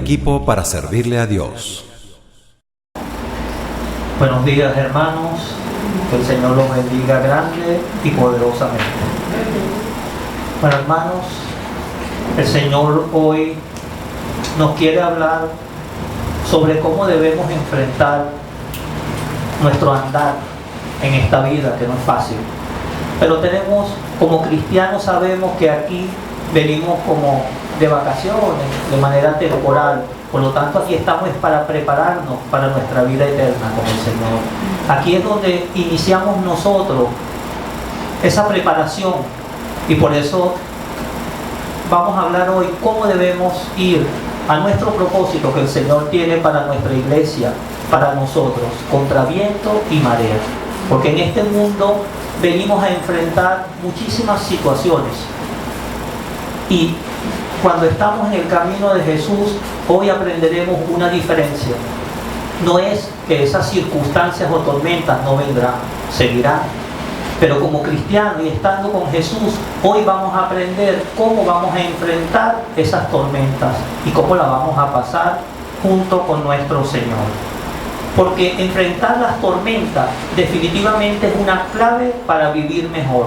equipo para servirle a Dios. Buenos días, hermanos. Que el Señor los bendiga grande y poderosamente. Bueno, hermanos, el Señor hoy nos quiere hablar sobre cómo debemos enfrentar nuestro andar en esta vida, que no es fácil. Pero tenemos, como cristianos, sabemos que aquí venimos como de vacaciones, de manera temporal. Por lo tanto, aquí estamos para prepararnos para nuestra vida eterna con el Señor. Aquí es donde iniciamos nosotros esa preparación. Y por eso vamos a hablar hoy cómo debemos ir a nuestro propósito que el Señor tiene para nuestra iglesia, para nosotros, contra viento y marea. Porque en este mundo venimos a enfrentar muchísimas situaciones. Y cuando estamos en el camino de Jesús, hoy aprenderemos una diferencia. No es que esas circunstancias o tormentas no vendrán, seguirán. Pero como cristianos y estando con Jesús, hoy vamos a aprender cómo vamos a enfrentar esas tormentas y cómo las vamos a pasar junto con nuestro Señor. Porque enfrentar las tormentas definitivamente es una clave para vivir mejor.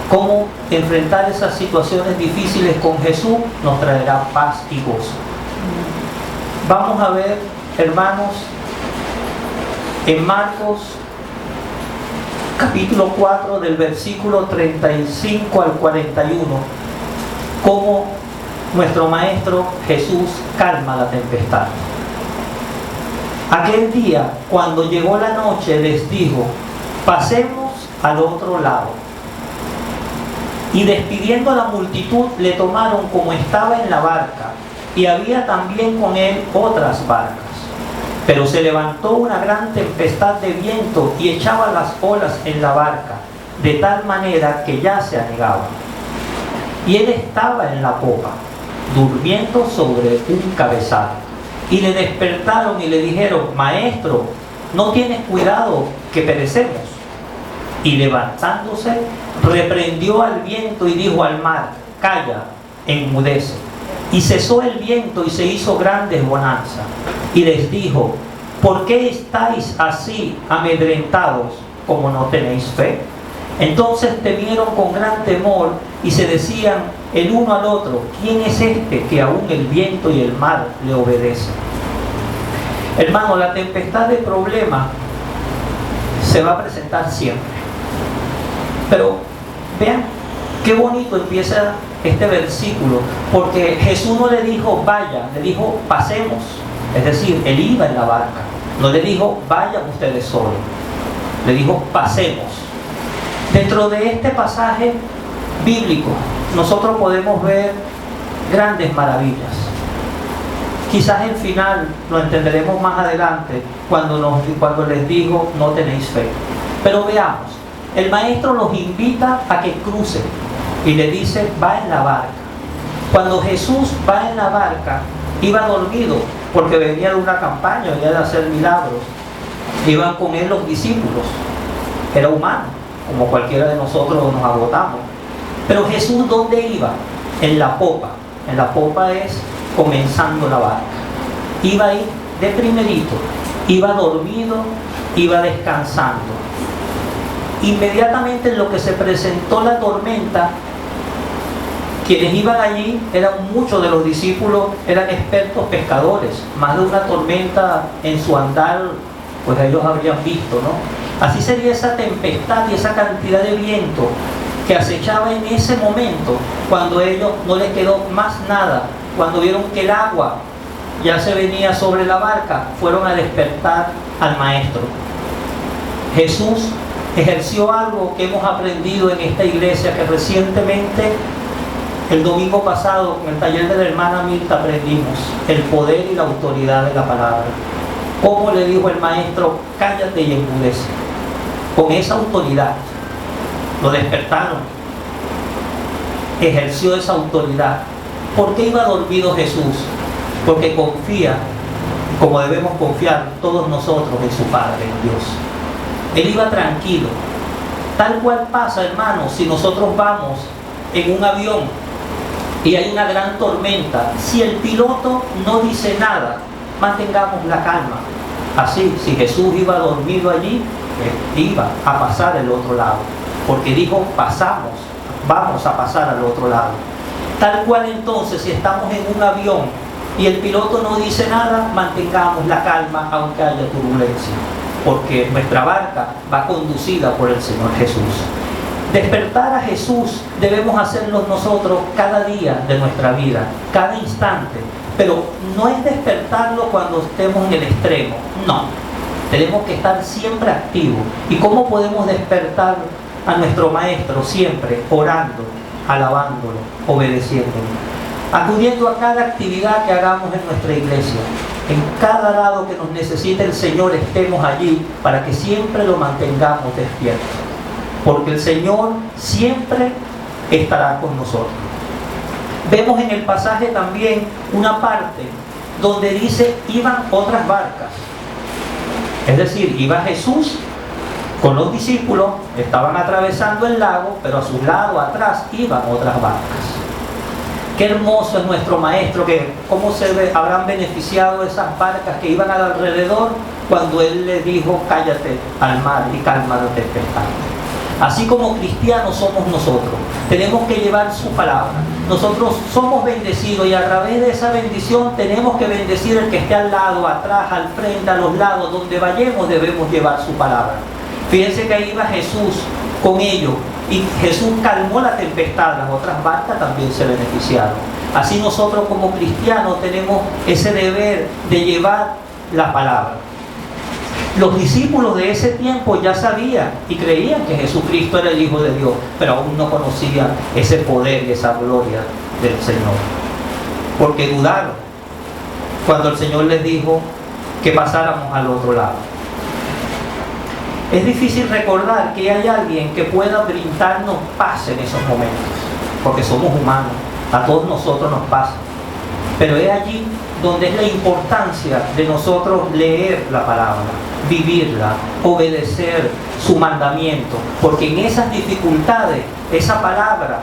Cómo enfrentar esas situaciones difíciles con Jesús nos traerá paz y gozo. Vamos a ver, hermanos, en Marcos capítulo 4 del versículo 35 al 41, cómo nuestro Maestro Jesús calma la tempestad. Aquel día, cuando llegó la noche, les dijo: pasemos al otro lado. Y despidiendo a la multitud, le tomaron como estaba en la barca, y había también con él otras barcas. Pero se levantó una gran tempestad de viento y echaba las olas en la barca, de tal manera que ya se anegaba. Y él estaba en la popa, durmiendo sobre un cabezal. Y le despertaron y le dijeron: Maestro, ¿no tienes cuidado que perecemos? Y levantándose, reprendió al viento y dijo al mar: Calla, enmudece. Y cesó el viento y se hizo grande bonanza. Y les dijo: ¿por qué estáis así amedrentados, como no tenéis fe? Entonces temieron con gran temor y se decían el uno al otro: ¿quién es este que aún el viento y el mar le obedecen? Hermano, la tempestad de problemas se va a presentar siempre. Pero vean qué bonito empieza este versículo, porque Jesús no le dijo vaya, le dijo pasemos. Es decir, él iba en la barca. No le dijo vayan ustedes solos, le dijo pasemos. Dentro de este pasaje bíblico nosotros podemos ver grandes maravillas. Quizás el final lo entenderemos más adelante cuando les digo no tenéis fe. Pero veamos, el Maestro los invita a que crucen y le dice va en la barca. Cuando Jesús va en la barca, iba dormido porque venía de una campaña, venía de hacer milagros. Iban con él los discípulos. Era humano, como cualquiera de nosotros nos agotamos. Pero Jesús, ¿dónde iba? En la popa. En la popa es comenzando la barca. Iba ahí de primerito, iba dormido, iba descansando. Inmediatamente en lo que se presentó la tormenta, quienes iban allí eran muchos de los discípulos, eran expertos pescadores. Más de una tormenta en su andar, pues ellos habrían visto, ¿no? Así sería esa tempestad y esa cantidad de viento que acechaba en ese momento, cuando a ellos no les quedó más nada. Cuando vieron que el agua ya se venía sobre la barca, fueron a despertar al Maestro. Jesús ejerció algo que hemos aprendido en esta iglesia, que recientemente, el domingo pasado, en el taller de la hermana Mirta, aprendimos el poder y la autoridad de la palabra. ¿Cómo le dijo el Maestro? Cállate y enmudece. Con esa autoridad lo despertaron. Ejerció esa autoridad. ¿Por qué iba dormido Jesús? Porque confía, como debemos confiar todos nosotros, en su Padre, en Dios. Él iba tranquilo. Tal cual pasa, hermanos, si nosotros vamos en un avión y hay una gran tormenta, si el piloto no dice nada, mantengamos la calma. Así, si Jesús iba dormido allí, iba a pasar al otro lado, porque dijo, vamos a pasar al otro lado. Tal cual entonces, si estamos en un avión y el piloto no dice nada, mantengamos la calma aunque haya turbulencia, porque nuestra barca va conducida por el Señor Jesús. Despertar a Jesús debemos hacerlo nosotros cada día de nuestra vida, cada instante, pero no es despertarlo cuando estemos en el extremo, no. Tenemos que estar siempre activos. ¿Y cómo podemos despertar a nuestro Maestro? Siempre orando, alabándolo, obedeciéndolo, acudiendo a cada actividad que hagamos en nuestra iglesia. En cada lado que nos necesite el Señor, estemos allí para que siempre lo mantengamos despierto, porque el Señor siempre estará con nosotros. Vemos en el pasaje también una parte donde dice, iban otras barcas. Es decir, iba Jesús con los discípulos, estaban atravesando el lago, pero a su lado, atrás, iban otras barcas. Qué hermoso es nuestro Maestro, que cómo habrán beneficiado esas barcas que iban alrededor cuando Él le dijo, cállate al mar y calma la tempestad. Así como cristianos somos nosotros, tenemos que llevar su palabra. Nosotros somos bendecidos y a través de esa bendición tenemos que bendecir al que esté al lado, atrás, al frente, a los lados, donde vayamos debemos llevar su palabra. Fíjense que ahí iba Jesús con ellos y Jesús calmó la tempestad, las otras barcas también se beneficiaron. Así nosotros como cristianos tenemos ese deber de llevar la palabra. Los discípulos de ese tiempo ya sabían y creían que Jesucristo era el Hijo de Dios, pero aún no conocían ese poder y esa gloria del Señor, porque dudaron cuando el Señor les dijo que pasáramos al otro lado. Es difícil recordar que hay alguien que pueda brindarnos paz en esos momentos, porque somos humanos, a todos nosotros nos pasa. Pero es allí donde es la importancia de nosotros leer la palabra, vivirla, obedecer su mandamiento, porque en esas dificultades, esa palabra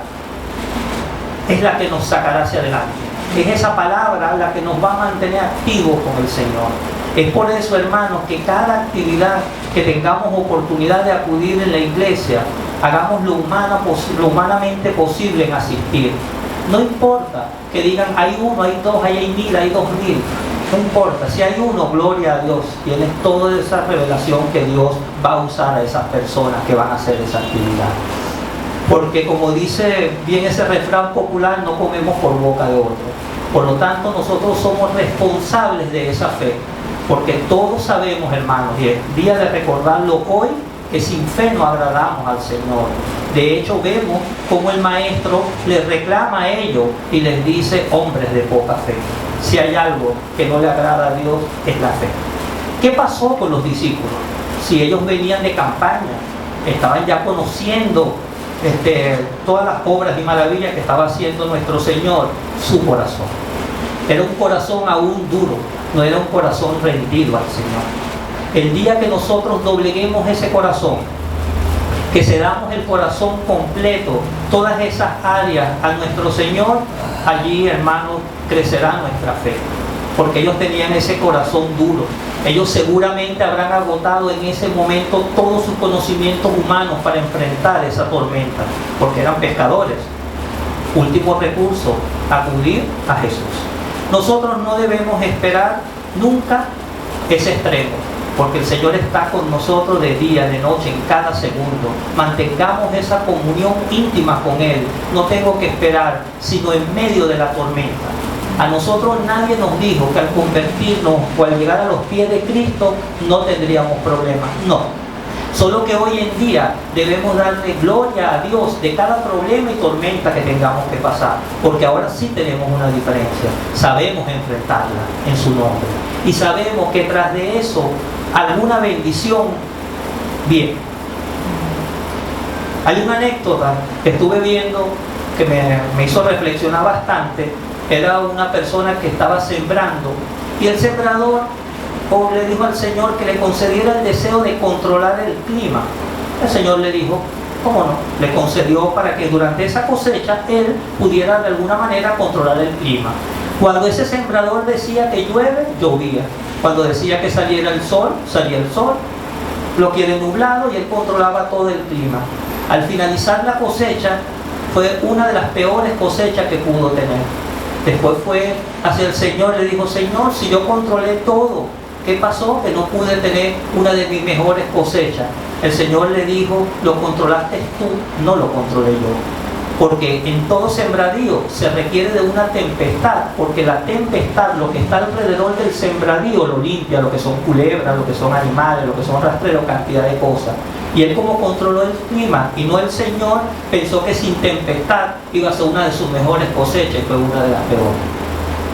es la que nos sacará hacia adelante. Es esa palabra la que nos va a mantener activos con el Señor. Es por eso, hermanos, que cada actividad que tengamos oportunidad de acudir en la iglesia, hagamos lo humanamente posible en asistir. No importa que digan, hay uno, hay dos, hay 1000, hay 2000. No importa, si hay uno, gloria a Dios. Tienes toda esa revelación que Dios va a usar a esas personas que van a hacer esa actividad. Porque como dice bien ese refrán popular, no comemos por boca de otro. Por lo tanto, nosotros somos responsables de esa fe. Porque todos sabemos, hermanos, y es día de recordarlo hoy, que sin fe no agradamos al Señor. De hecho, vemos cómo el Maestro les reclama a ellos y les dice, hombres de poca fe. Si hay algo que no le agrada a Dios, es la fe. ¿Qué pasó con los discípulos? Si ellos venían de campaña, estaban ya conociendo todas las obras y maravillas que estaba haciendo nuestro Señor, su corazón. Era un corazón aún duro, no era un corazón rendido al Señor. El día que nosotros dobleguemos ese corazón, que cedamos el corazón completo, todas esas áreas a nuestro Señor, allí, hermanos, crecerá nuestra fe. Porque ellos tenían ese corazón duro. Ellos seguramente habrán agotado en ese momento todos sus conocimientos humanos para enfrentar esa tormenta, porque eran pescadores. Último recurso, acudir a Jesús. Nosotros no debemos esperar nunca ese extremo, porque el Señor está con nosotros de día, de noche, en cada segundo. Mantengamos esa comunión íntima con Él. No tengo que esperar, sino en medio de la tormenta. A nosotros nadie nos dijo que al convertirnos o al llegar a los pies de Cristo no tendríamos problemas. No. Solo que hoy en día debemos darle gloria a Dios de cada problema y tormenta que tengamos que pasar, porque ahora sí tenemos una diferencia. Sabemos enfrentarla en su nombre y sabemos que tras de eso alguna bendición viene. Hay una anécdota que estuve viendo que me hizo reflexionar bastante. Era una persona que estaba sembrando y el sembrador le dijo al Señor que le concediera el deseo de controlar el clima. El Señor le dijo, ¿cómo no? Le concedió para que durante esa cosecha él pudiera de alguna manera controlar el clima. Cuando ese sembrador decía que llueve, llovía. Cuando decía que saliera el sol, salía el sol. Lo quiere nublado y él controlaba todo el clima. Al finalizar la cosecha, fue una de las peores cosechas que pudo tener. Después fue hacia el Señor, le dijo: Señor, si yo controlé todo, ¿qué pasó? Que no pude tener una de mis mejores cosechas. El Señor le dijo: lo controlaste tú, no lo controlé yo. Porque en todo sembradío se requiere de una tempestad, porque la tempestad, lo que está alrededor del sembradío, lo limpia, lo que son culebras, lo que son animales, lo que son rastreros, cantidad de cosas. Y él, como controló el clima y no el Señor, pensó que sin tempestad iba a ser una de sus mejores cosechas, y fue una de las peores.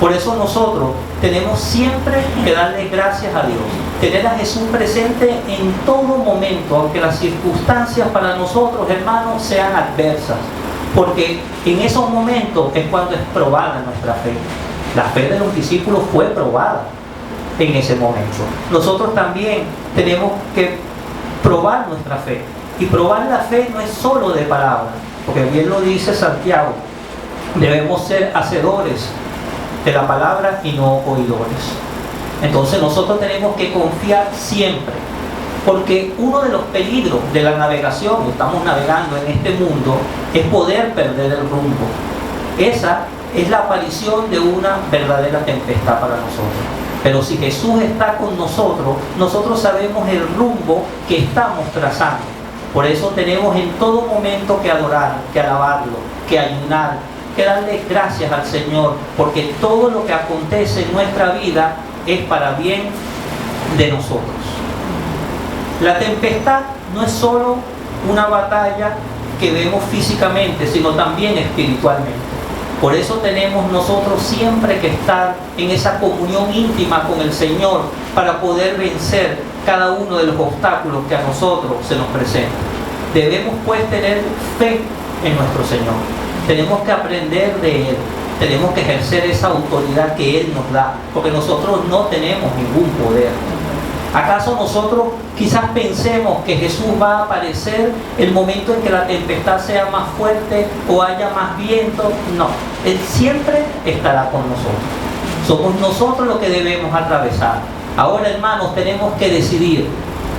Por eso nosotros tenemos siempre que darle gracias a Dios, tener a Jesús presente en todo momento, aunque las circunstancias para nosotros, hermanos, sean adversas. Porque en esos momentos es cuando es probada nuestra fe. La fe de los discípulos fue probada en ese momento. Nosotros también tenemos que probar nuestra fe. Y probar la fe no es solo de palabras, porque bien lo dice Santiago: debemos ser hacedores de la palabra y no oidores. Entonces nosotros tenemos que confiar siempre, porque uno de los peligros de la navegación, estamos navegando en este mundo, es poder perder el rumbo. Esa es la aparición de una verdadera tempestad para nosotros. Pero si Jesús está con nosotros, nosotros sabemos el rumbo que estamos trazando. Por eso tenemos en todo momento que adorar, que alabarlo, que ayunar, que darle gracias al Señor, porque todo lo que acontece en nuestra vida es para bien de nosotros. La tempestad no es solo una batalla que vemos físicamente, sino también espiritualmente. Por eso tenemos nosotros siempre que estar en esa comunión íntima con el Señor para poder vencer cada uno de los obstáculos que a nosotros se nos presentan. Debemos pues tener fe en nuestro Señor. Tenemos que aprender de Él. Tenemos que ejercer esa autoridad que Él nos da, porque nosotros no tenemos ningún poder. ¿Acaso nosotros quizás pensemos que Jesús va a aparecer el momento en que la tempestad sea más fuerte o haya más viento? No, Él siempre estará con nosotros. Somos nosotros los que debemos atravesar. Ahora, hermanos, tenemos que decidir: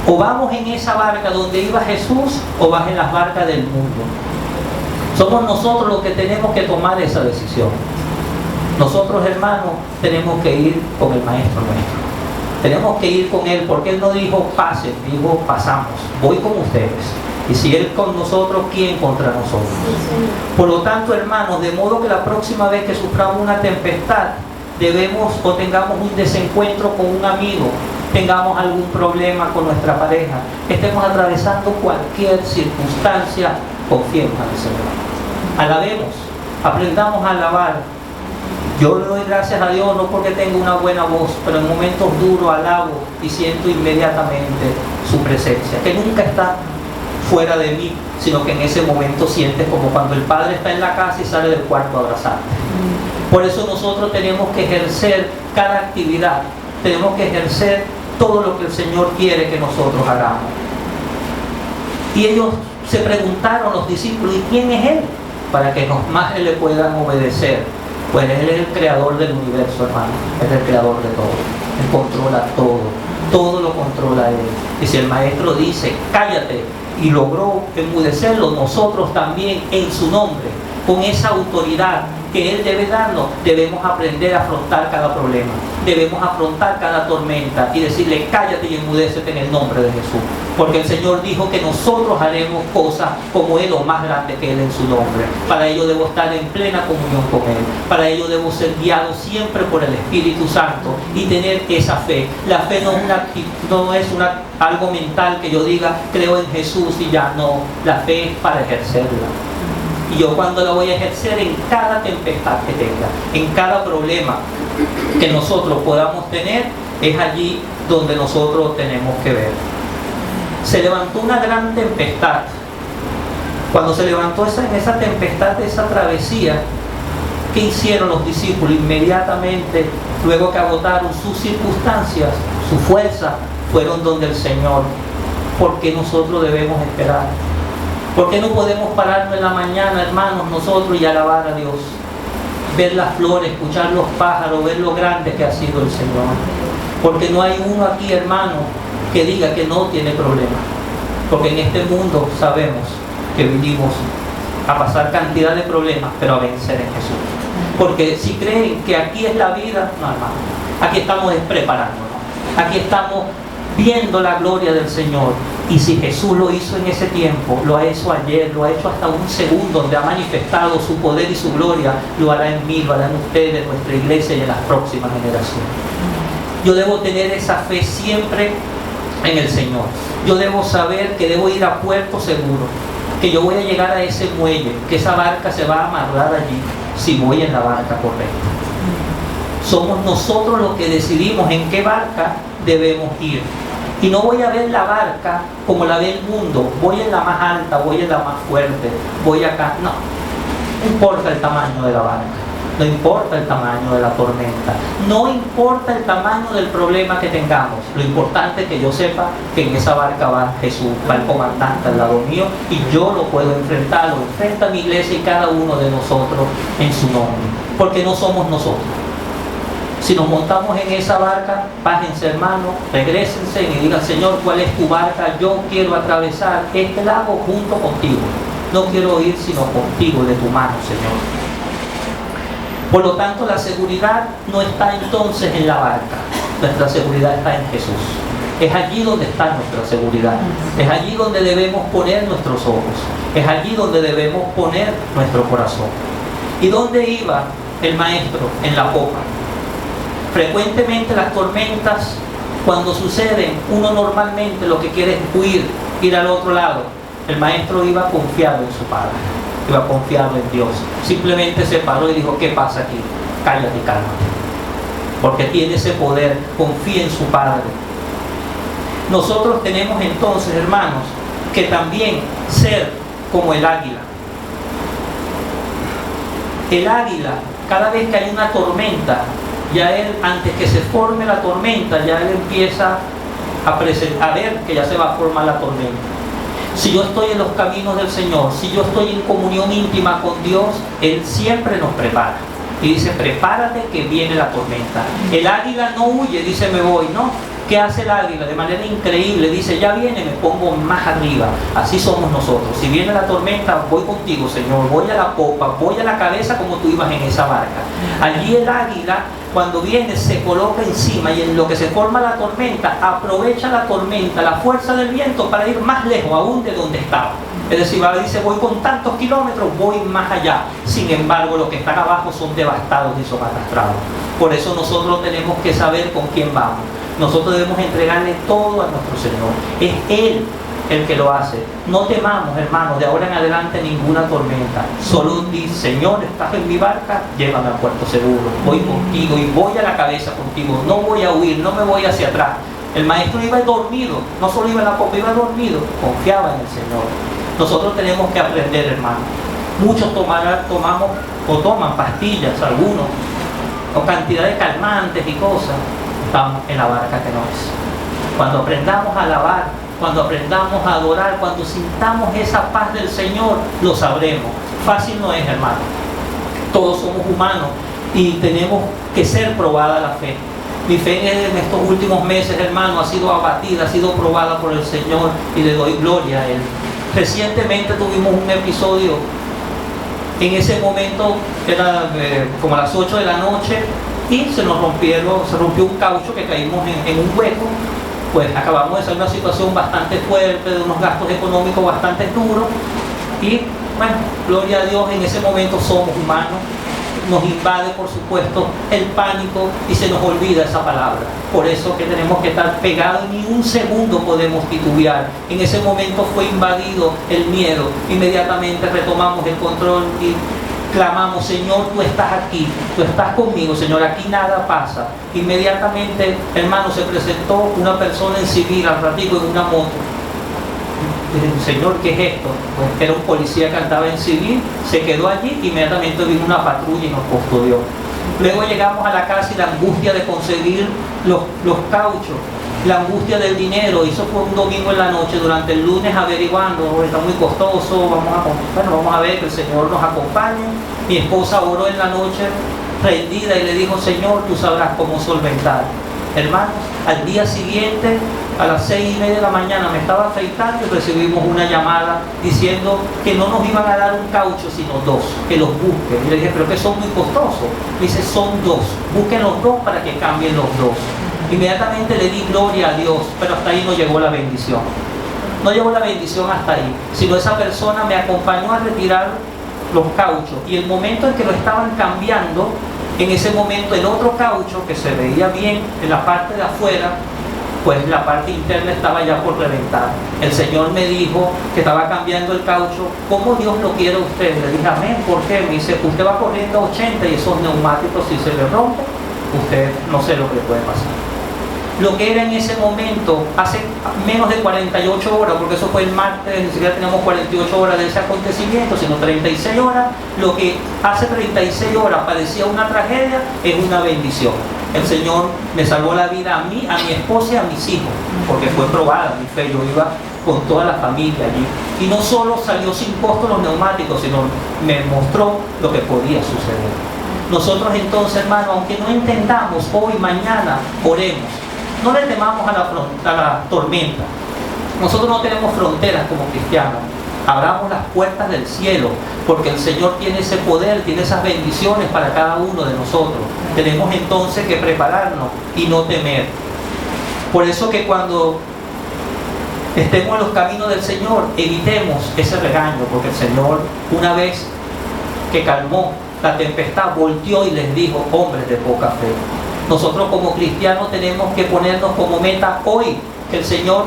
o vamos en esa barca donde iba Jesús, o vas en las barcas del mundo. Somos nosotros los que tenemos que tomar esa decisión. Nosotros, hermanos, tenemos que ir con el Maestro nuestro. Tenemos que ir con Él, porque Él no dijo pasen, dijo pasamos, voy con ustedes. Y si Él con nosotros, ¿quién contra nosotros? Por lo tanto, hermanos, de modo que la próxima vez que suframos una tempestad, debemos o tengamos un desencuentro con un amigo, tengamos algún problema con nuestra pareja, estemos atravesando cualquier circunstancia, confiemos en el Señor. Alabemos, aprendamos a alabar. Yo le doy gracias a Dios no porque tengo una buena voz, pero en momentos duros alabo y siento inmediatamente su presencia, que nunca está fuera de mí, sino que en ese momento sientes como cuando el padre está en la casa y sale del cuarto a abrazarte. Por eso nosotros tenemos que ejercer cada actividad, tenemos que ejercer todo lo que el Señor quiere que nosotros hagamos. Y ellos se preguntaron, los discípulos: ¿y quién es Él? Para que más le puedan obedecer. Pues Él es el creador del universo, hermano. Es el creador de todo. Él controla todo. Todo lo controla Él. Y si el Maestro dice: cállate, y logró enmudecerlo, nosotros también, en su nombre, con esa autoridad que Él debe darnos, debemos aprender a afrontar cada problema. Debemos afrontar cada tormenta y decirle: cállate y enmudécete en el nombre de Jesús. Porque el Señor dijo que nosotros haremos cosas como Él o más grandes que Él en su nombre. Para ello debo estar en plena comunión con Él. Para ello debo ser guiado siempre por el Espíritu Santo y tener esa fe. La fe no es algo mental que yo diga creo en Jesús y ya no. La fe es para ejercerla. Y yo cuando la voy a ejercer en cada tempestad que tenga, en cada problema que nosotros podamos tener, es allí donde nosotros tenemos que ver. Se levantó una gran tempestad. Cuando se levantó en esa tempestad, esa travesía, ¿qué hicieron los discípulos? Inmediatamente, luego que agotaron sus circunstancias, su fuerza, fueron donde el Señor. ¿Por qué nosotros debemos esperar? ¿Por qué no podemos pararnos en la mañana, hermanos, nosotros y alabar a Dios? Ver las flores, escuchar los pájaros, ver lo grande que ha sido el Señor. Porque no hay uno aquí, hermano, que diga que no tiene problema. Porque en este mundo sabemos que vinimos a pasar cantidad de problemas, pero a vencer en Jesús. Porque si creen que aquí es la vida, no, hermano. Aquí estamos preparándonos. Aquí estamos viendo la gloria del Señor. Y si Jesús lo hizo en ese tiempo, lo ha hecho ayer, lo ha hecho hasta un segundo, donde ha manifestado su poder y su gloria, lo hará en mí, lo hará en ustedes, en nuestra iglesia y en las próximas generaciones. Yo debo tener esa fe siempre en el Señor. Yo debo saber que debo ir a puerto seguro, que yo voy a llegar a ese muelle, que esa barca se va a amarrar allí si voy en la barca correcta. Somos nosotros los que decidimos en qué barca debemos ir. Y no voy a ver la barca como la ve el mundo. Voy en la más alta, voy en la más fuerte, voy acá. No, no importa el tamaño de la barca. No importa el tamaño de la tormenta. No importa el tamaño del problema que tengamos. Lo importante es que yo sepa que en esa barca va Jesús, va el comandante al lado mío y yo lo puedo enfrentar, lo enfrenta mi iglesia y cada uno de nosotros en su nombre. Porque no somos nosotros. Si nos montamos en esa barca, bájense, hermanos, regrésense y digan: Señor, ¿cuál es tu barca? Yo quiero atravesar este lago junto contigo. No quiero ir sino contigo, de tu mano, Señor. Por lo tanto, la seguridad no está entonces en la barca. Nuestra seguridad está en Jesús. Es allí donde está nuestra seguridad. Es allí donde debemos poner nuestros ojos. Es allí donde debemos poner nuestro corazón. ¿Y dónde iba el maestro? En la popa. Frecuentemente las tormentas, cuando suceden, uno normalmente lo que quiere es huir, ir al otro lado. El maestro iba confiado en su Padre, iba confiado en Dios. Simplemente se paró y dijo: ¿qué pasa aquí? Cállate y cálmate. Porque tiene ese poder, confía en su Padre. Nosotros tenemos entonces, hermanos, que también ser como el águila. El águila, cada vez que hay una tormenta, ya él, antes que se forme la tormenta, ya él empieza a ver que ya se va a formar la tormenta. Si yo estoy en los caminos del Señor, si yo estoy en comunión íntima con Dios, Él siempre nos prepara. Y dice: prepárate que viene la tormenta. El águila no huye, dice: me voy, no. ¿Qué hace el águila? De manera increíble, dice: ya viene, me pongo más arriba. Así somos nosotros. Si viene la tormenta, voy contigo, Señor. Voy a la popa, voy a la cabeza como tú ibas en esa barca. Allí el águila, cuando viene, se coloca encima y en lo que se forma la tormenta, aprovecha la tormenta, la fuerza del viento, para ir más lejos aún de donde estaba. Es decir, dice: voy con tantos kilómetros, voy más allá. Sin embargo, los que están abajo son devastados y son arrastrados. Por eso nosotros tenemos que saber con quién vamos. Nosotros debemos entregarle todo a nuestro Señor. Es Él el que lo hace. No temamos, hermanos, de ahora en adelante ninguna tormenta. Solo di: Señor, estás en mi barca, llévame a puerto seguro. Voy contigo y voy a la cabeza contigo. No voy a huir, no me voy hacia atrás. El maestro iba dormido, no solo iba en la popa, iba dormido. Confiaba en el Señor. Nosotros tenemos que aprender, hermanos. Muchos tomamos o toman pastillas, algunos, o cantidad de calmantes y cosas. Estamos en la barca que no es. Cuando aprendamos a alabar, cuando aprendamos a adorar, cuando sintamos esa paz del Señor, lo sabremos. Fácil no es, hermano. Todos somos humanos y tenemos que ser probada la fe. Mi fe en estos últimos meses, hermano, ha sido abatida, ha sido probada por el Señor y le doy gloria a Él. Recientemente tuvimos un episodio. En ese momento era como a las 8 de la noche y se rompió un caucho, que caímos en un hueco. Pues acabamos de salir de una situación bastante fuerte, de unos gastos económicos bastante duros. Y bueno, gloria a Dios, en ese momento somos humanos. Nos invade, por supuesto, el pánico y se nos olvida esa palabra. Por eso que tenemos que estar pegados, ni un segundo podemos titubear. En ese momento fue invadido el miedo. Inmediatamente retomamos el control y clamamos: Señor, tú estás aquí, tú estás conmigo, Señor, aquí nada pasa. Inmediatamente, hermano, se presentó una persona en civil, al ratito en una moto. Dije: Señor, ¿qué es esto? Pues era un policía que andaba en civil, se quedó allí, inmediatamente vino una patrulla y nos custodió. Luego llegamos a la casa y la angustia de conseguir los cauchos. la angustia del dinero. Eso fue un domingo en la noche, durante el lunes averiguando, está muy costoso, vamos a ver que el Señor nos acompañe. Mi esposa oró en la noche rendida y le dijo, Señor, tú sabrás cómo solventar. Hermanos, al día siguiente, a las 6:30 de la mañana, me estaba afeitando y recibimos una llamada diciendo que no nos iban a dar un caucho, sino 2, que los busquen. Y le dije, pero que son muy costosos. Me dice, son 2, busquen los 2 para que cambien los 2. Inmediatamente le di gloria a Dios, pero hasta ahí no llegó la bendición. No llegó la bendición hasta ahí, sino esa persona me acompañó a retirar los cauchos, y el momento en que lo estaban cambiando, en ese momento el otro caucho que se veía bien en la parte de afuera, pues la parte interna estaba ya por reventar. El Señor me dijo que estaba cambiando el caucho. ¿Cómo Dios lo quiere a usted? Le dije, amén. ¿Por qué? Me dice, usted va corriendo a 80 y esos neumáticos, si se le rompen, usted no sé lo que le puede pasar. Lo que era en ese momento, hace menos de 48 horas, porque eso fue el martes, ni siquiera teníamos 48 horas de ese acontecimiento, sino 36 horas, lo que hace 36 horas parecía una tragedia, es una bendición. El Señor me salvó la vida a mí, a mi esposa y a mis hijos, porque fue probada mi fe. Yo iba con toda la familia allí. Y no solo salió sin costo los neumáticos, sino me mostró lo que podía suceder. Nosotros entonces, hermano, aunque no entendamos hoy, mañana, oremos. No le temamos a la tormenta. Nosotros no tenemos fronteras como cristianos. Abramos las puertas del cielo, porque el Señor tiene ese poder, tiene esas bendiciones para cada uno de nosotros. Tenemos entonces que prepararnos y no temer. Por eso que cuando estemos en los caminos del Señor, evitemos ese regaño, porque el Señor, una vez que calmó la tempestad, volteó y les dijo, hombres de poca fe. Nosotros como cristianos tenemos que ponernos como meta hoy que el Señor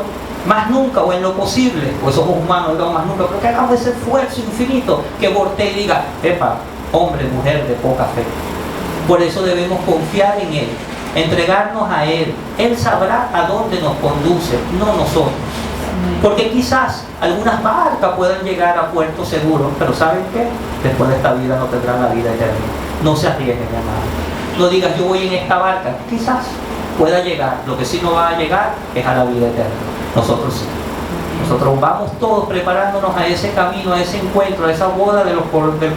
más nunca, o en lo posible, pues somos humanos, no más nunca, pero que hagamos ese esfuerzo infinito, que voltee y diga, epa, hombre, mujer de poca fe. Por eso debemos confiar en Él, entregarnos a Él. Él sabrá a dónde nos conduce, no nosotros. Porque quizás algunas barcas puedan llegar a puerto seguro, pero ¿saben qué? Después de esta vida no tendrán la vida eterna. No se arriesguen, hermano. No digas, yo voy en esta barca. Quizás pueda llegar. Lo que sí no va a llegar es a la vida eterna. Nosotros sí. Nosotros vamos todos preparándonos a ese camino, a ese encuentro, a esa boda del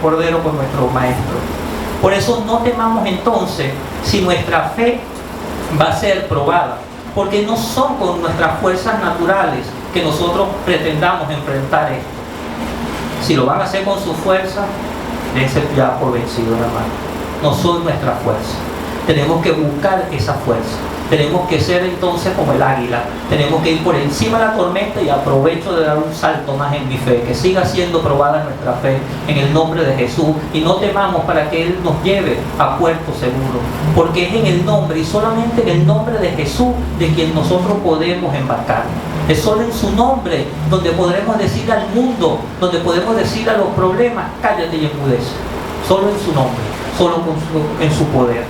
Cordero con nuestro Maestro. Por eso no temamos entonces si nuestra fe va a ser probada, porque no son con nuestras fuerzas naturales que nosotros pretendamos enfrentar esto. Si lo van a hacer con su fuerza, dense ya por vencido, hermano. No son nuestra fuerza. Tenemos que buscar esa fuerza. Tenemos que ser entonces como el águila. Tenemos que ir por encima de la tormenta, y aprovecho de dar un salto más en mi fe, que siga siendo probada nuestra fe en el nombre de Jesús, y no temamos para que Él nos lleve a puerto seguro, porque es en el nombre y solamente en el nombre de Jesús de quien nosotros podemos embarcar. Es solo en su nombre donde podremos decir al mundo, donde podemos decir a los problemas, cállate y enmudece. Solo en su nombre, solo en su poder.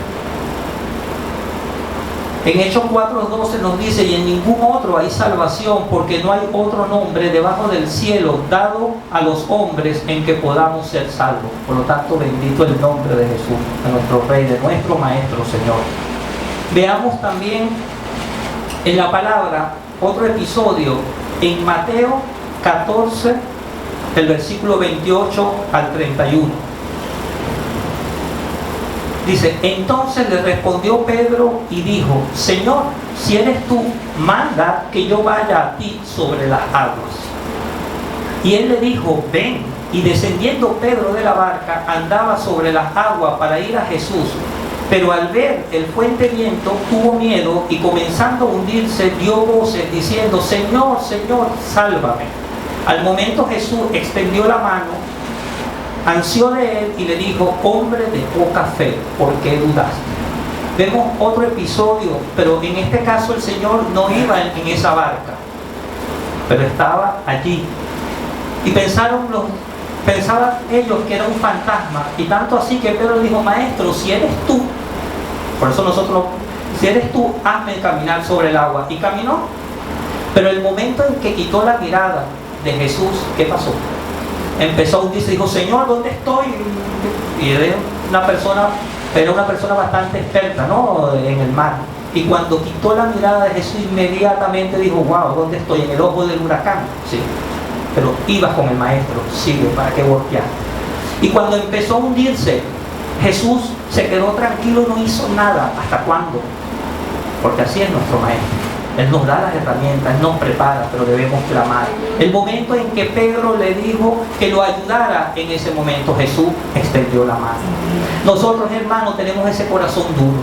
En Hechos 4:12 nos dice, y en ningún otro hay salvación, porque no hay otro nombre debajo del cielo dado a los hombres en que podamos ser salvos. Por lo tanto, bendito el nombre de Jesús, de nuestro Rey, de nuestro Maestro, Señor. Veamos también en la palabra otro episodio en Mateo 14, el versículo 28 al 31. Dice, entonces le respondió Pedro y dijo, Señor, si eres tú, manda que yo vaya a ti sobre las aguas. Y él le dijo, ven. Y descendiendo Pedro de la barca, andaba sobre las aguas para ir a Jesús. Pero al ver el fuerte viento, tuvo miedo, y comenzando a hundirse, dio voces diciendo, Señor, Señor, sálvame. Al momento Jesús extendió la mano, ansió de él y le dijo, hombre de poca fe, ¿por qué dudaste? Vemos otro episodio, pero en este caso el Señor no iba en esa barca, pero estaba allí. Y pensaban ellos que era un fantasma, y tanto así que Pedro dijo, Maestro, si eres tú, por eso nosotros, si eres tú, hazme caminar sobre el agua. Y caminó. Pero el momento en que quitó la mirada de Jesús, ¿qué pasó? Empezó a hundirse y dijo, Señor, ¿dónde estoy? Y era una persona bastante experta, ¿no?, en el mar. Y cuando quitó la mirada de Jesús, inmediatamente dijo, wow, ¿dónde estoy? En el ojo del huracán. Sí, pero ibas con el maestro, sigue, ¿para qué voltear? Y cuando empezó a hundirse, Jesús se quedó tranquilo, no hizo nada. ¿Hasta cuándo? Porque así es nuestro maestro. Él nos da las herramientas, Él nos prepara, pero debemos clamar. El momento en que Pedro le dijo que lo ayudara, en ese momento Jesús extendió la mano. Nosotros, hermanos, tenemos ese corazón duro.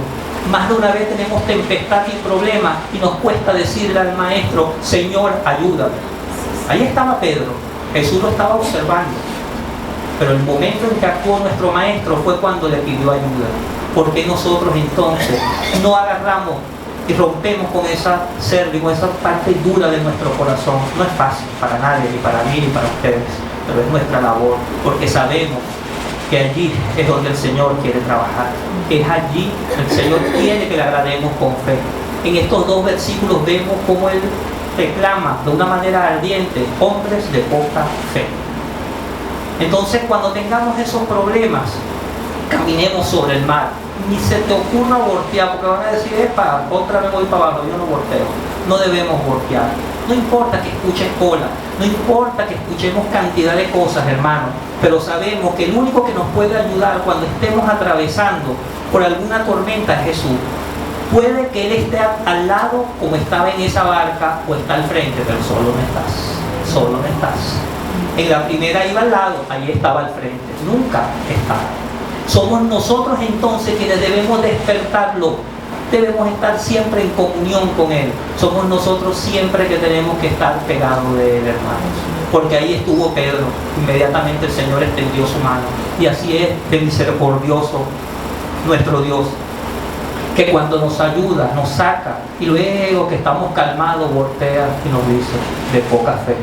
Más de una vez tenemos tempestad y problemas y nos cuesta decirle al maestro, Señor, ayúdame. Ahí estaba Pedro, Jesús lo estaba observando. Pero el momento en que actuó nuestro maestro fue cuando le pidió ayuda. Porque nosotros entonces no agarramos y rompemos con esa cerviz, con esa parte dura de nuestro corazón? No es fácil para nadie, ni para mí, ni para ustedes, pero es nuestra labor, porque sabemos que allí es donde el Señor quiere trabajar. Es allí el Señor quiere que le agrademos con fe. En estos dos versículos vemos cómo Él reclama de una manera ardiente, hombres de poca fe. Entonces, cuando tengamos esos problemas, caminemos sobre el mar. Ni se te ocurra voltear, porque van a decir, otra vez voy para abajo, yo no volteo. No debemos voltear. No importa que escuchen cola, no importa que escuchemos cantidad de cosas, hermanos, pero sabemos que el único que nos puede ayudar cuando estemos atravesando por alguna tormenta es Jesús. Puede que Él esté al lado como estaba en esa barca, o está al frente, pero solo no estás. Solo no estás. En la primera iba al lado, ahí estaba al frente, nunca estaba. Somos nosotros entonces quienes debemos despertarlo, debemos estar siempre en comunión con Él. Somos nosotros siempre que tenemos que estar pegados de Él, hermanos. Porque ahí estuvo Pedro, inmediatamente el Señor extendió su mano. Y así es de misericordioso nuestro Dios, que cuando nos ayuda, nos saca, y luego que estamos calmados, voltea y nos dice, de poca fe.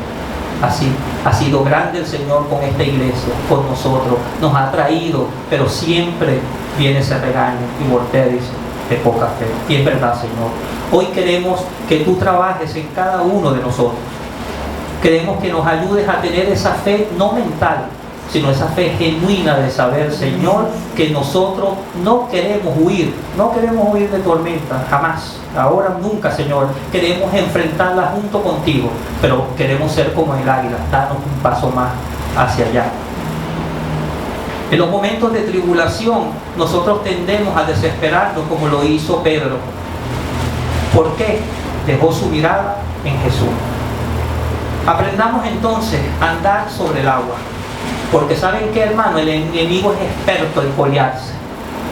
Así ha sido grande el Señor con esta iglesia, con nosotros. Nos ha traído, pero siempre viene ese regaño y voltea y dice, de poca fe. Y es verdad, Señor. Hoy queremos que tú trabajes en cada uno de nosotros. Queremos que nos ayudes a tener esa fe no mental, sino esa fe genuina de saber, Señor, que nosotros no queremos huir de tormenta, jamás. Ahora nunca, Señor, queremos enfrentarla junto contigo, pero queremos ser como el águila, darnos un paso más hacia allá. En los momentos de tribulación, nosotros tendemos a desesperarnos como lo hizo Pedro. ¿Por qué? Dejó su mirada en Jesús. Aprendamos entonces a andar sobre el agua. Porque ¿saben qué, hermano? El enemigo es experto en colearse.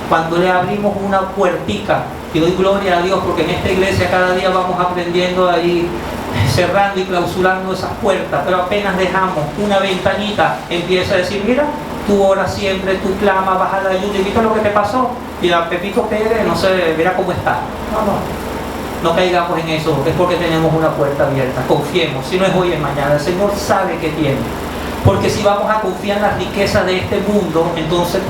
Cuando le abrimos una puertica, y doy gloria a Dios porque en esta iglesia cada día vamos aprendiendo ahí, cerrando y clausurando esas puertas, pero apenas dejamos una ventanita, empieza a decir, mira, tú oras siempre, tú clamas, vas a la ayuda y viste lo que te pasó. Y a Pepito Pérez, no sé, mira cómo está. No caigamos en eso, es porque tenemos una puerta abierta. Confiemos, si no es hoy es mañana, el Señor sabe que tiene. Porque si vamos a confiar en las riquezas de este mundo, entonces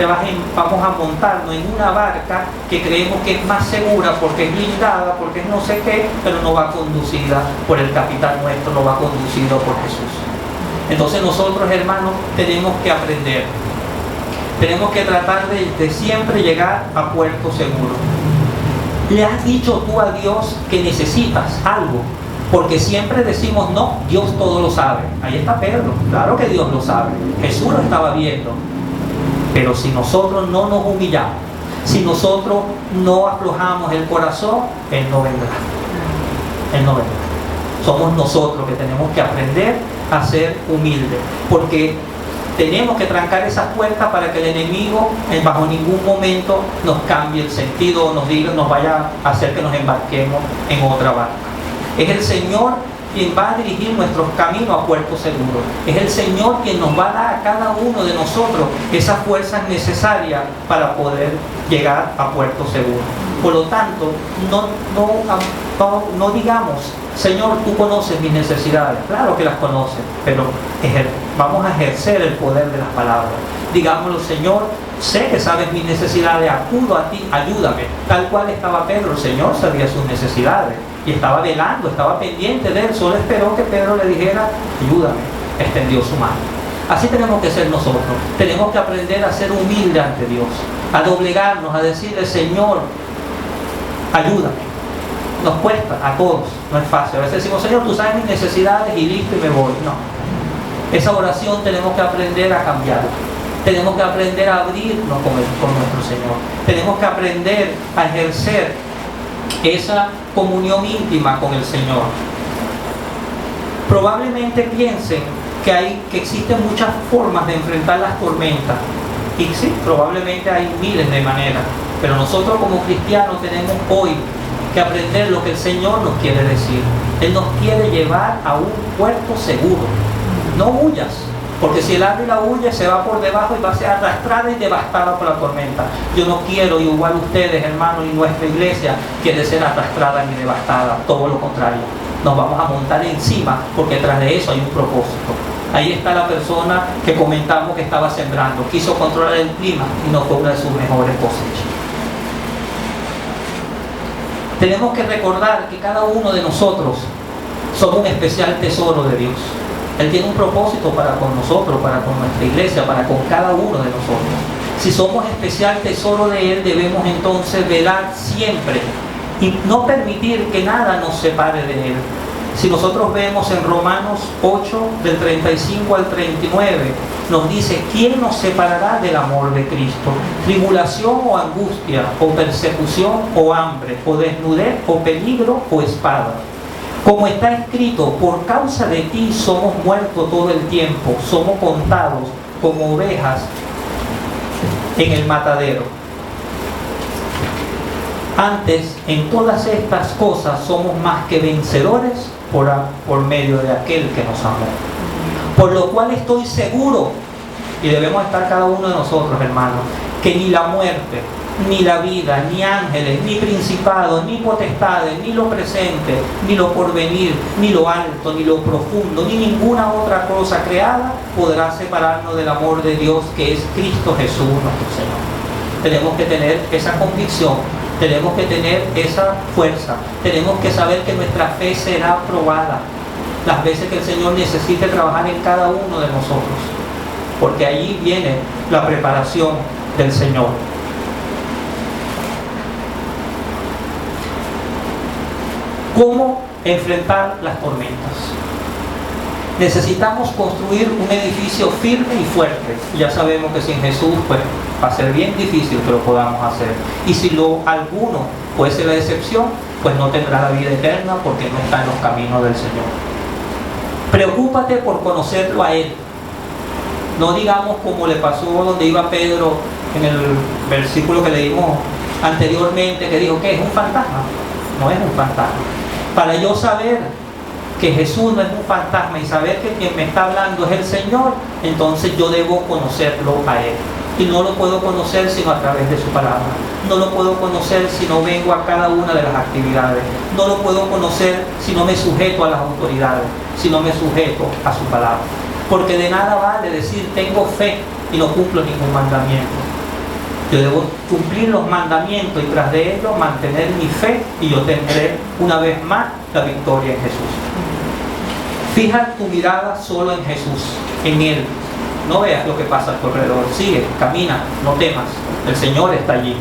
vamos a montarnos en una barca que creemos que es más segura porque es blindada, porque es no sé qué, pero no va conducida por el capitán nuestro, no va conducido por Jesús. Entonces nosotros, hermanos, tenemos que aprender. Tenemos que tratar de siempre llegar a puerto seguro. ¿Le has dicho tú a Dios que necesitas algo? Porque siempre decimos, no, Dios todo lo sabe. Ahí está Pedro, claro que Dios lo sabe. Jesús lo estaba viendo. Pero si nosotros no nos humillamos, si nosotros no aflojamos el corazón, Él no vendrá. Él no vendrá. Somos nosotros que tenemos que aprender a ser humildes. Porque tenemos que trancar esas puertas para que el enemigo en bajo ningún momento nos cambie el sentido o nos vaya a hacer que nos embarquemos en otra barca. Es el Señor quien va a dirigir nuestros caminos a puerto seguro. Es el Señor quien nos va a dar a cada uno de nosotros esas fuerzas necesarias para poder llegar a puerto seguro. Por lo tanto, no digamos, Señor, tú conoces mis necesidades. Claro que las conoces, pero vamos a ejercer el poder de las palabras. Digámoslo, Señor, sé que sabes mis necesidades, acudo a ti, ayúdame. Tal cual estaba Pedro, el Señor sabía sus necesidades y estaba velando, estaba pendiente de él. Solo esperó que Pedro le dijera, ayúdame, extendió su mano. Así tenemos que ser nosotros. Tenemos que aprender a ser humildes ante Dios, a doblegarnos, a decirle, Señor, ayúdame. Nos cuesta a todos, no es fácil. A veces decimos, Señor, tú sabes mis necesidades y listo y me voy. No. Esa oración tenemos que aprender a cambiarla. Tenemos que aprender a abrirnos con nuestro Señor. Tenemos que aprender a ejercer esa comunión íntima con el Señor. Probablemente piensen que existen muchas formas de enfrentar las tormentas. Y sí, probablemente hay miles de maneras. Pero nosotros como cristianos tenemos hoy que aprender lo que el Señor nos quiere decir. Él nos quiere llevar a un puerto seguro. No huyas, porque si el águila huye se va por debajo y va a ser arrastrada y devastada por la tormenta. Yo no quiero, y igual ustedes, hermanos, y nuestra iglesia quiere ser arrastrada ni devastada, todo lo contrario. Nos vamos a montar encima porque tras de eso hay un propósito. Ahí está la persona que comentamos que estaba sembrando, quiso controlar el clima y no fue una de sus mejores cosechas. Tenemos que recordar que cada uno de nosotros somos un especial tesoro de Dios. Él tiene un propósito para con nosotros, para con nuestra iglesia, para con cada uno de nosotros. Si somos especial tesoro de Él, debemos entonces velar siempre y no permitir que nada nos separe de Él. Si nosotros vemos en Romanos 8, del 35 al 39, nos dice, ¿quién nos separará del amor de Cristo? Tribulación o angustia, o persecución o hambre, o desnudez o peligro o espada. Como está escrito, por causa de ti somos muertos todo el tiempo, somos contados como ovejas en el matadero. Antes, en todas estas cosas somos más que vencedores por medio de aquel que nos amó. Por lo cual estoy seguro, y debemos estar cada uno de nosotros, hermanos, que ni la muerte, ni la vida, ni ángeles, ni principados, ni potestades, ni lo presente, ni lo porvenir, ni lo alto, ni lo profundo, ni ninguna otra cosa creada podrá separarnos del amor de Dios que es Cristo Jesús nuestro Señor. Tenemos que tener esa convicción, tenemos que tener esa fuerza, tenemos que saber que nuestra fe será probada las veces que el Señor necesite trabajar en cada uno de nosotros, porque allí viene la preparación del Señor. ¿Cómo enfrentar las tormentas? Necesitamos construir un edificio firme y fuerte. Ya sabemos que sin Jesús pues va a ser bien difícil que lo podamos hacer. Y si alguno puede ser la decepción, pues no tendrá la vida eterna porque no está en los caminos del Señor. Preocúpate por conocerlo a Él. No digamos como le pasó donde iba Pedro en el versículo que leímos anteriormente, que dijo que es un fantasma. No es un fantasma. Para yo saber que Jesús no es un fantasma y saber que quien me está hablando es el Señor, entonces yo debo conocerlo a Él. Y no lo puedo conocer sino a través de su palabra. No lo puedo conocer si no vengo a cada una de las actividades. No lo puedo conocer si no me sujeto a las autoridades, si no me sujeto a su palabra. Porque de nada vale decir tengo fe y no cumplo ningún mandamiento. Yo debo cumplir los mandamientos y tras de ello mantener mi fe y yo tendré una vez más la victoria en Jesús. Fija tu mirada solo en Jesús, en Él. No veas lo que pasa a tu alrededor. Sigue, camina, no temas. El Señor está allí.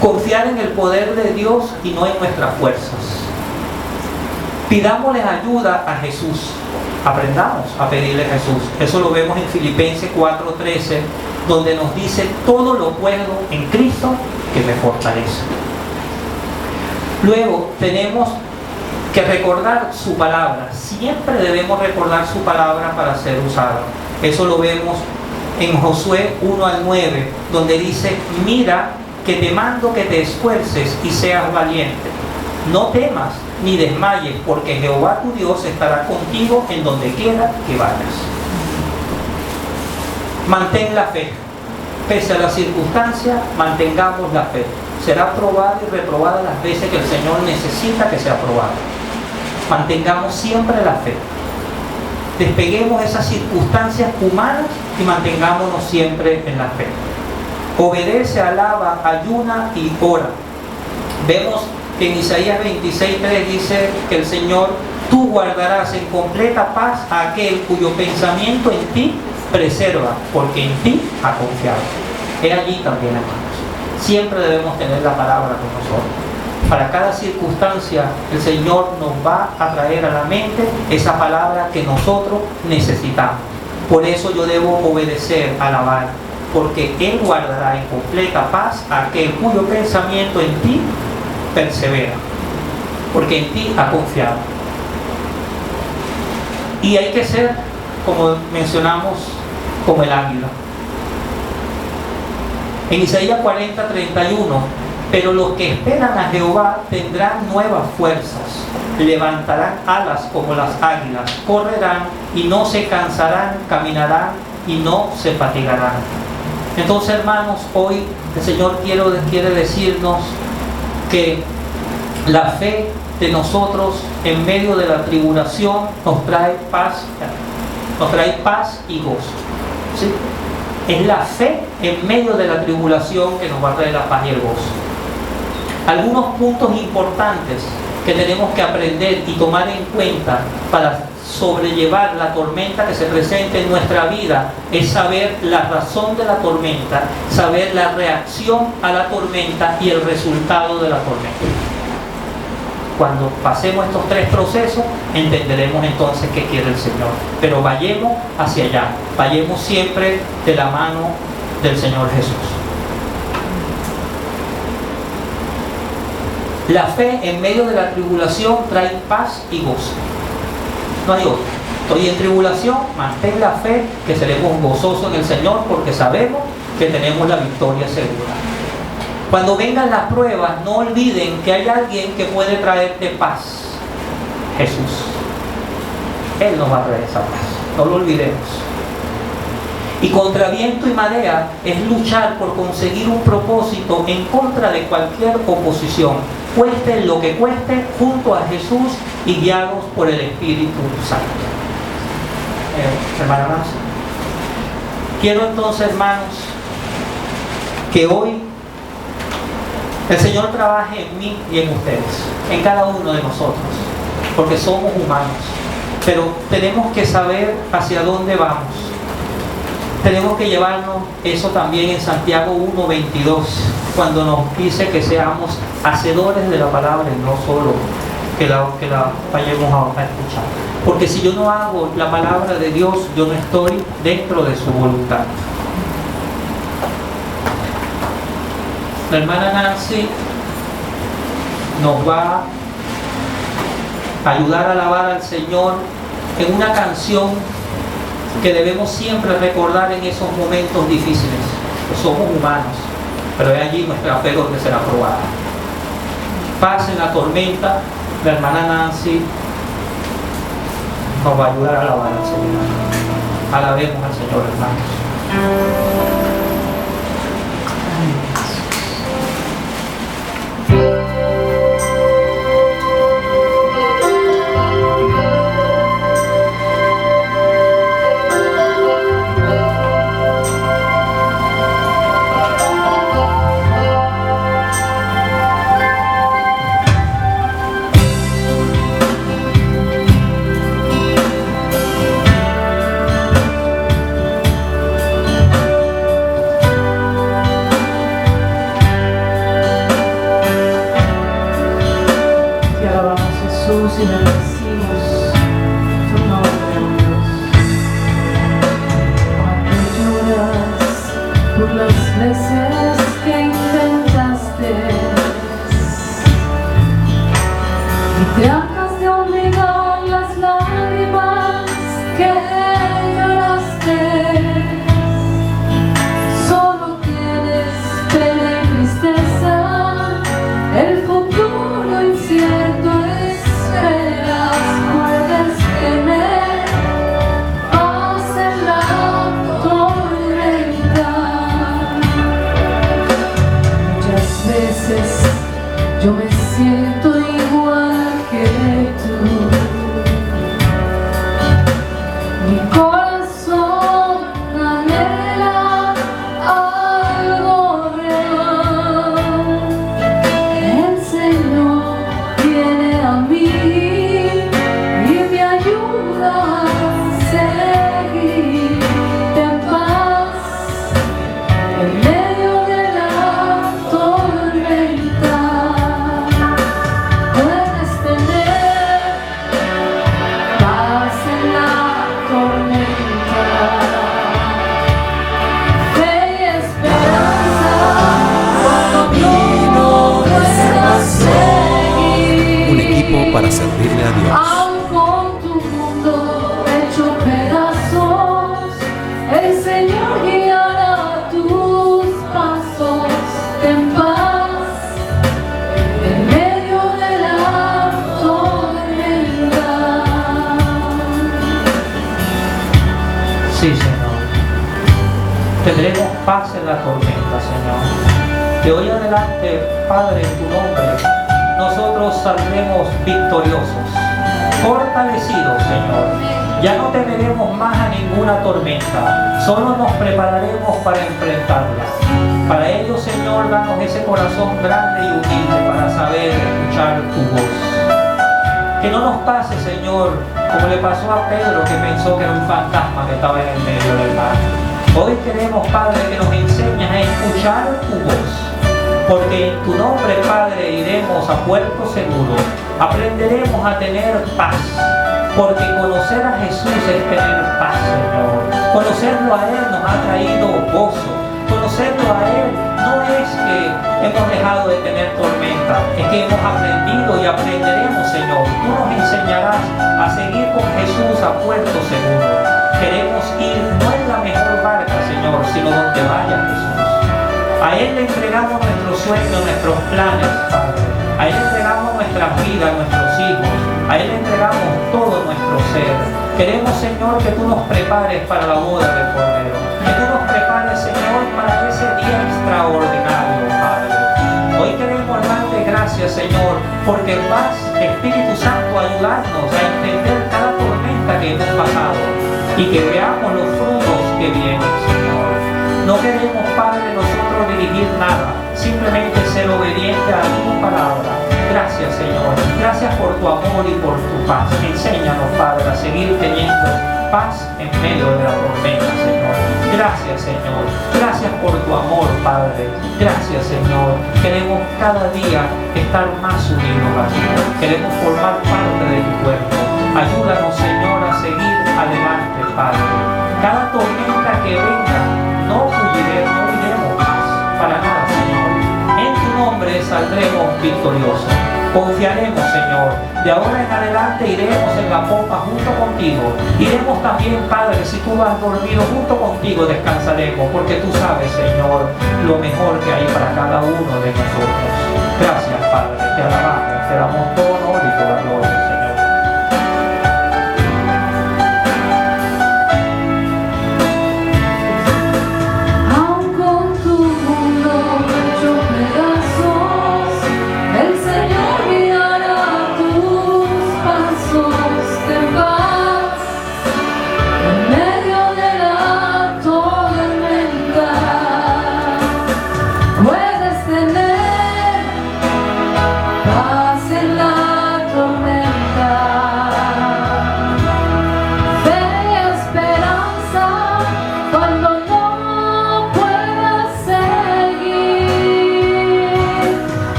Confiar en el poder de Dios y no en nuestras fuerzas. Pidámosle ayuda a Jesús. Aprendamos a pedirle a Jesús. Eso lo vemos en Filipenses 4:13, donde nos dice, todo lo puedo en Cristo que me fortalece. Luego tenemos que recordar su palabra. Siempre debemos recordar su palabra para ser usada. Eso lo vemos en Josué 1-9, donde dice, mira que te mando que te esfuerces y seas valiente. No temas ni desmayes, porque Jehová tu Dios estará contigo en donde quiera que vayas. Mantén la fe. Pese a las circunstancias, mantengamos la fe. Será probada y reprobada las veces que el Señor necesita que sea probada. Mantengamos siempre la fe. Despeguemos esas circunstancias humanas y mantengámonos siempre en la fe. Obedece, alaba, ayuna y ora. Vemos que en Isaías 26:3 dice que el Señor, tú guardarás en completa paz a aquel cuyo pensamiento en ti preserva, porque en ti ha confiado. Es allí también, hermanos. Siempre debemos tener la palabra con nosotros. Para cada circunstancia, el Señor nos va a traer a la mente esa palabra que nosotros necesitamos. Por eso yo debo obedecer, alabar, porque Él guardará en completa paz a aquel cuyo pensamiento en ti persevera, porque en ti ha confiado. Y hay que ser, como mencionamos, como el águila. En Isaías 40:31, pero los que esperan a Jehová tendrán nuevas fuerzas, levantarán alas como las águilas, correrán y no se cansarán, caminarán y no se fatigarán. Entonces, hermanos, hoy el Señor quiere decirnos que la fe de nosotros en medio de la tribulación nos trae paz y gozo. ¿Sí? Es la fe en medio de la tribulación que nos va a traer la paz y el gozo. Algunos puntos importantes que tenemos que aprender y tomar en cuenta para sobrellevar la tormenta que se presenta en nuestra vida es saber la razón de la tormenta, saber la reacción a la tormenta y el resultado de la tormenta. Cuando pasemos estos tres procesos, entenderemos entonces qué quiere el Señor. Pero vayamos hacia allá, vayamos siempre de la mano del Señor Jesús. La fe en medio de la tribulación trae paz y gozo. No hay otro. Estoy en tribulación, mantén la fe, que seremos gozosos en el Señor porque sabemos que tenemos la victoria segura. Cuando vengan las pruebas, no olviden que hay alguien que puede traerte paz. Jesús. Él nos va a traer esa paz. No lo olvidemos. Y contra viento y marea es luchar por conseguir un propósito en contra de cualquier oposición, cueste lo que cueste, junto a Jesús y guiados por el Espíritu Santo. Hermana Nancy, quiero entonces, hermanos, que hoy el Señor trabaje en mí y en ustedes, en cada uno de nosotros, porque somos humanos, pero tenemos que saber hacia dónde vamos. Tenemos que llevarnos eso también en Santiago 1:22, cuando nos dice que seamos hacedores de la palabra y no solo que la vayamos a escuchar. Porque si yo no hago la palabra de Dios, yo no estoy dentro de su voluntad. La hermana Nancy nos va a ayudar a alabar al Señor en una canción que debemos siempre recordar en esos momentos difíciles. Somos humanos, pero es allí nuestra fe donde será probada. Paz en la tormenta, la hermana Nancy nos va a ayudar a alabar al Señor. Alabemos al Señor, hermanos. Y bendecimos tu nombre, Dios. Lloras por las veces que intentaste y tratas de olvidar las lágrimas que lloraste. Solo tienes pena y tristeza, el futuro incierto es. Puedes tener paz en la tormenta. Muchas veces yo me siento igual que tú. Mi corazón anhela algo real. El Señor viene a mí y me ayuda a seguir en paz en medio de la tormenta. paz en la tormenta, Señor. De hoy adelante, Padre, en tu nombre, nosotros saldremos victoriosos, fortalecidos, Señor. Ya no temeremos más a ninguna tormenta, solo nos prepararemos para enfrentarla. Para ello, Señor, danos ese corazón grande y humilde para saber escuchar tu voz. Que no nos pase, Señor, como le pasó a Pedro, que pensó que era un fantasma que estaba en el medio del mar. Hoy queremos, Padre, que nos enseñes a escuchar tu voz, porque en tu nombre, Padre, iremos a puerto seguro, aprenderemos a tener paz, porque conocer a Jesús es tener paz, Señor. Conocerlo a Él nos ha traído gozo. Conocerlo a Él no es que hemos dejado de tener tormenta, es que hemos aprendido y aprenderemos, Señor. Tú nos enseñarás a seguir con Jesús a puerto seguro. Queremos ir no en la mejor barca, Señor, sino donde vaya Jesús. A Él le entregamos nuestros sueños, nuestros planes, Padre. A Él le entregamos nuestras vidas, nuestros hijos. A Él le entregamos todo nuestro ser. Queremos, Señor, que tú nos prepares para la boda del Cordero. Que tú nos prepares, Señor, para ese día extraordinario, Padre. Hoy queremos darte gracias, Señor, porque vas, Espíritu Santo, a ayudarnos a entender cada tormenta que hemos pasado y que veamos los frutos que vienen, Señor. No queremos, Padre, nosotros dirigir nada, simplemente ser obediente a tu palabra. Gracias, Señor. Gracias por tu amor y por tu paz. Enséñanos, Padre, a seguir teniendo paz en medio de la tormenta, Señor. Gracias, Señor. Gracias por tu amor, Padre. Gracias, Señor. Queremos cada día estar más unidos a ti. Queremos formar parte de tu cuerpo. Ayúdanos, Señor, a seguir adelante, Padre. Cada tormenta que venga, no huiremos más. Para nada, Señor. En tu nombre saldremos victoriosos. Confiaremos, Señor. De ahora en adelante iremos en la popa junto contigo. Iremos también, Padre, si tú has dormido junto contigo, descansaremos, porque tú sabes, Señor, lo mejor que hay para cada uno de nosotros. Gracias, Padre. Te alabamos, te damos todo honor y toda gloria, Señor.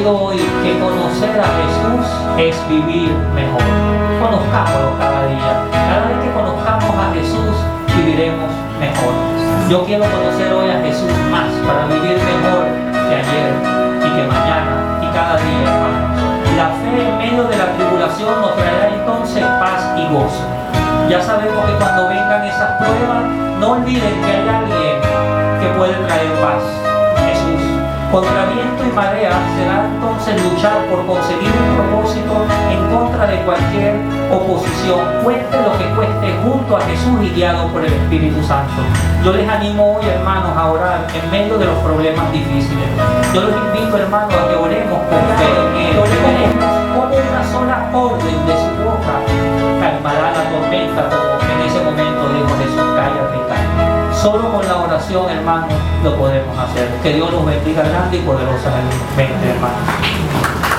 Hoy que conocer a Jesús es vivir mejor. Conozcámoslo cada día. Cada vez que conozcamos a Jesús, viviremos mejor. Yo quiero conocer hoy a Jesús más para vivir mejor que ayer y que mañana y cada día, hermanos. La fe en medio de la tribulación nos traerá entonces paz y gozo. Ya sabemos que cuando vengan esas pruebas, no olviden que hay alguien que puede traer paz. Jesús. Contra viento y marea será entonces luchar por conseguir un propósito en contra de cualquier oposición, cueste lo que cueste, junto a Jesús y guiado por el Espíritu Santo. Yo les animo hoy, hermanos, a orar en medio de los problemas difíciles. Yo los invito, hermanos, a que oremos con fe en Él. Oremos como una sola orden de su boca calmará la tormenta, como en ese momento dijo Jesús, cállate y calma. Solo con la oración, hermanos, lo podemos hacer. Que Dios nos bendiga grande y poderosamente, hermanos.